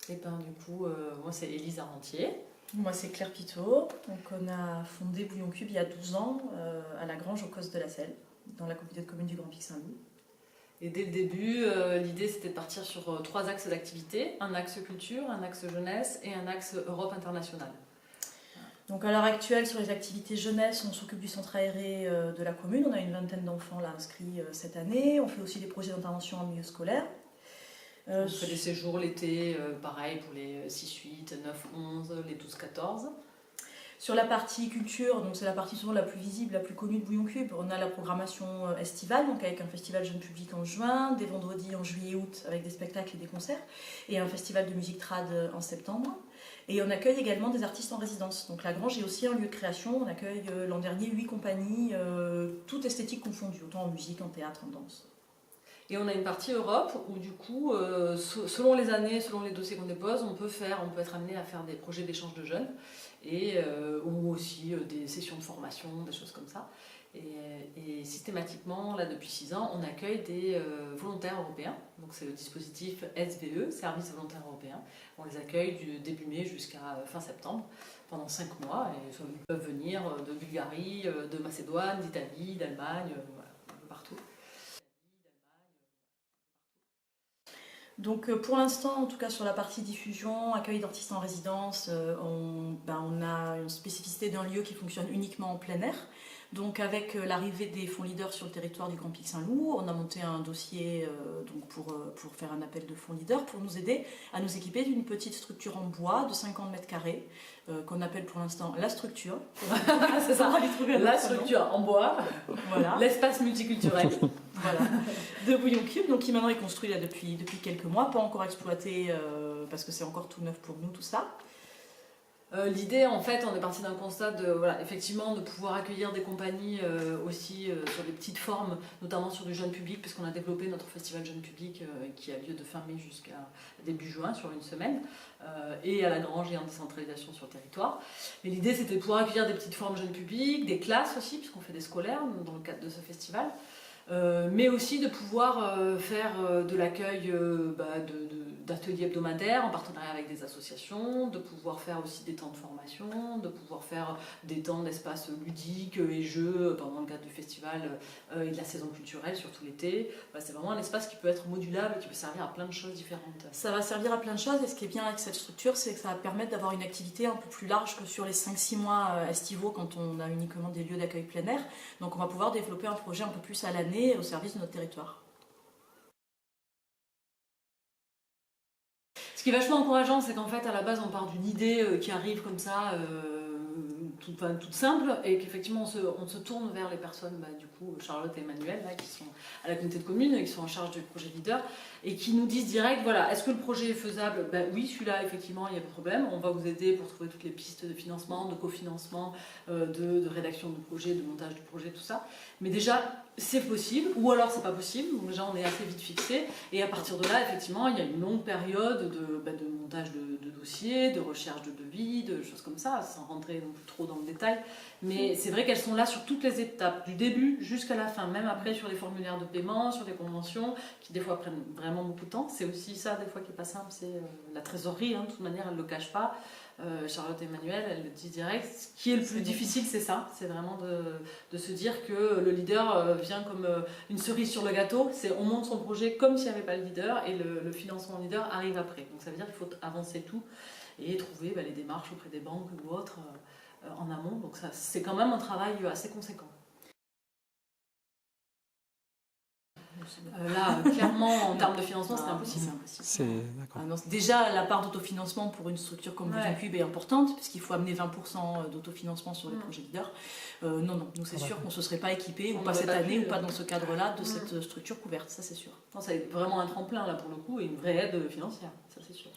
Et ben du coup, moi c'est Élise Arrentier. Moi c'est Claire Pitot. Donc on a fondé Bouillon Cube il y a 12 ans à la Grange aux Cosses de la Selle, dans la communauté de communes du Grand Pic Saint-Loup. Et dès le début, l'idée c'était de partir sur 3 axes d'activité, un axe culture, un axe jeunesse et un axe Europe internationale. Donc à l'heure actuelle, sur les activités jeunesse, on s'occupe du centre aéré de la commune. On a une vingtaine d'enfants là inscrits cette année. On fait aussi des projets d'intervention en milieu scolaire. On fait des séjours l'été, pareil pour les 6-8, 9-11, les 12-14. Sur la partie culture, donc c'est la partie souvent la plus visible, la plus connue de Bouillon Cube, on a la programmation estivale, donc avec un festival jeune public en juin, des vendredis en juillet et août avec des spectacles et des concerts, et un festival de musique trad en septembre. Et on accueille également des artistes en résidence. Donc la Grange est aussi un lieu de création, on accueille l'an dernier 8 compagnies, toutes esthétiques confondues, autant en musique, en théâtre, en danse. Et on a une partie Europe où du coup, selon les années, selon les dossiers qu'on dépose, on peut être amené à faire des projets d'échange de jeunes ou aussi des sessions de formation, des choses comme ça. Et systématiquement, là depuis 6 ans, on accueille des volontaires européens. Donc c'est le dispositif SVE, Service volontaire européen. On les accueille du début mai jusqu'à fin septembre pendant 5 mois. Et ils peuvent venir de Bulgarie, de Macédoine, d'Italie, d'Allemagne, voilà, un peu partout. Donc pour l'instant, en tout cas sur la partie diffusion, accueil d'artistes en résidence, on a une spécificité d'un lieu qui fonctionne uniquement en plein air. Donc avec l'arrivée des fonds leaders sur le territoire du Grand Pic Saint-Loup, on a monté un dossier pour faire un appel de fonds leaders pour nous aider à nous équiper d'une petite structure en bois de 50 mètres carrés qu'on appelle pour l'instant la structure. C'est ça, la structure en bois, voilà. L'espace multiculturel. Voilà, de Bouillon Cube, donc qui maintenant est construit là depuis quelques mois, pas encore exploité parce que c'est encore tout neuf pour nous tout ça. L'idée, en fait, on est parti d'un constat effectivement, de pouvoir accueillir des compagnies aussi sur des petites formes, notamment sur du jeune public, puisqu'on a développé notre festival jeune public qui a lieu de fin mai jusqu'à début juin, sur une semaine, et à la Grange et en décentralisation sur le territoire. Et l'idée, c'était de pouvoir accueillir des petites formes jeunes publics, des classes aussi, puisqu'on fait des scolaires dans le cadre de ce festival. Mais aussi de pouvoir faire de l'accueil d'ateliers hebdomadaires en partenariat avec des associations, de pouvoir faire aussi des temps de formation, de pouvoir faire des temps d'espace ludiques et jeux pendant le cadre du festival et de la saison culturelle, surtout l'été. C'est vraiment un espace qui peut être modulable, qui peut servir à plein de choses différentes. Ça va servir à plein de choses et ce qui est bien avec cette structure, c'est que ça va permettre d'avoir une activité un peu plus large que sur les 5-6 mois estivaux quand on a uniquement des lieux d'accueil plein air. Donc on va pouvoir développer un projet un peu plus à l'année au service de notre territoire. Ce qui est vachement encourageant, c'est qu'en fait, à la base, on part d'une idée qui arrive comme ça, toute simple, et qu'effectivement, on se tourne vers les personnes, du coup, Charlotte et Emmanuel, là, qui sont à la communauté de communes, et qui sont en charge du projet leader, et qui nous disent direct, voilà, est-ce que le projet est faisable? Oui, celui-là, effectivement, il y a pas de problème, on va vous aider pour trouver toutes les pistes de financement, de cofinancement, de rédaction du projet, de montage du projet, tout ça. Mais déjà, c'est possible, ou alors c'est pas possible, donc déjà on est assez vite fixé, et à partir de là, effectivement, il y a une longue période de montage de dossiers, de recherche de devis, de choses comme ça, sans rentrer non plus trop dans le détail, mais c'est vrai qu'elles sont là sur toutes les étapes, du début jusqu'à la fin, même après sur les formulaires de paiement, sur les conventions, qui des fois prennent vraiment beaucoup de temps. C'est aussi ça, des fois, qui est pas simple, c'est la trésorerie, de toute manière, elle ne le cache pas. Charlotte et Emmanuel, elles le disent direct. Ce qui est le plus difficile, c'est ça, c'est vraiment de se dire que le leader vient comme une cerise sur le gâteau. On monte son projet comme s'il n'y avait pas le leader et le financement leader arrive après. Donc ça veut dire qu'il faut avancer tout et trouver les démarches auprès des banques ou autres en amont. Donc c'est quand même un travail assez conséquent. Là, clairement, en termes de financement, c'est impossible. Déjà, la part d'autofinancement pour une structure comme Bouillon Cube est importante, puisqu'il faut amener 20% d'autofinancement sur les projets leaders. Non, nous c'est sûr qu'on ne se serait pas équipé, ou pas cette année, ou pas dans ce cadre-là, de cette structure couverte, ça c'est sûr. C'est vraiment un tremplin là pour le coup, et une vraie aide financière, ça c'est sûr.